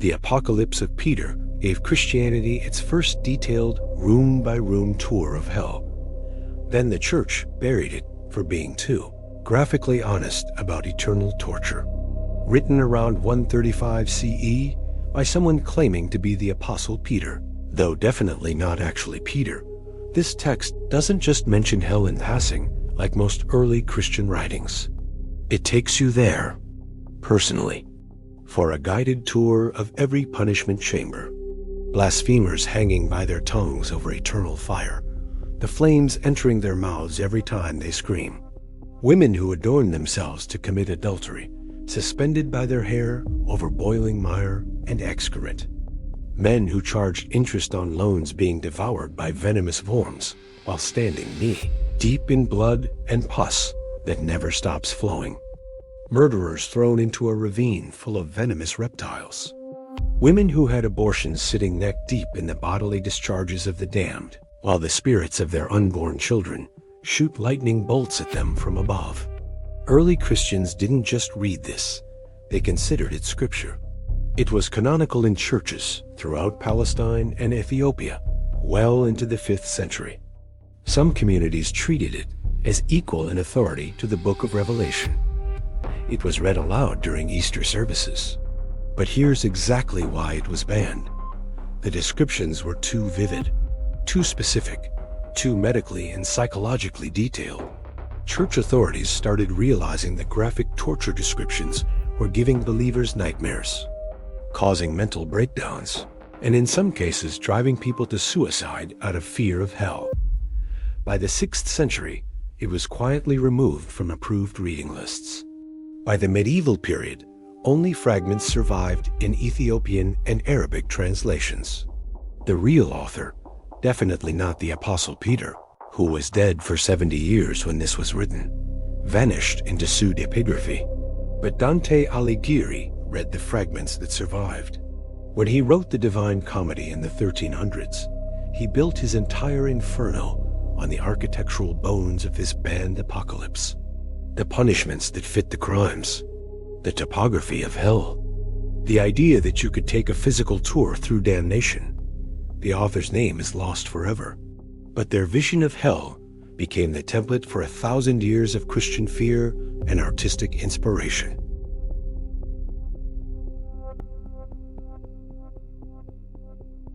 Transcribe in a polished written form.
The Apocalypse of Peter gave Christianity its first detailed room-by-room tour of hell. Then the Church buried it for being too graphically honest about eternal torture. Written around 135 CE by someone claiming to be the Apostle Peter, though definitely not actually Peter, this text doesn't just mention hell in passing like most early Christian writings. It takes you there, personally, for a guided tour of every punishment chamber. Blasphemers hanging by their tongues over eternal fire, the flames entering their mouths every time they scream. Women who adorn themselves to commit adultery, suspended by their hair over boiling mire and excrement. Men who charged interest on loans being devoured by venomous worms while standing knee-deep in blood and pus that never stops flowing. Murderers thrown into a ravine full of venomous reptiles. Women who had abortions sitting neck-deep in the bodily discharges of the damned, while the spirits of their unborn children shoot lightning bolts at them from above. Early Christians didn't just read this, they considered it scripture. It was canonical in churches throughout Palestine and Ethiopia, well into the 5th century. Some communities treated it as equal in authority to the Book of Revelation. It was read aloud during Easter services. But here's exactly why it was banned. The descriptions were too vivid, too specific, too medically and psychologically detailed. Church authorities started realizing that graphic torture descriptions were giving believers nightmares, causing mental breakdowns, and in some cases driving people to suicide out of fear of hell. By the 6th century, it was quietly removed from approved reading lists. By the medieval period, only fragments survived in Ethiopian and Arabic translations. The real author, definitely not the Apostle Peter, who was dead for 70 years when this was written, vanished into pseudepigraphy. But Dante Alighieri read the fragments that survived. When he wrote the Divine Comedy in the 1300s, he built his entire Inferno on the architectural bones of this banned apocalypse. The punishments that fit the crimes, the topography of hell, the idea that you could take a physical tour through damnation. The author's name is lost forever, but their vision of hell became the template for 1,000 years of Christian fear and artistic inspiration.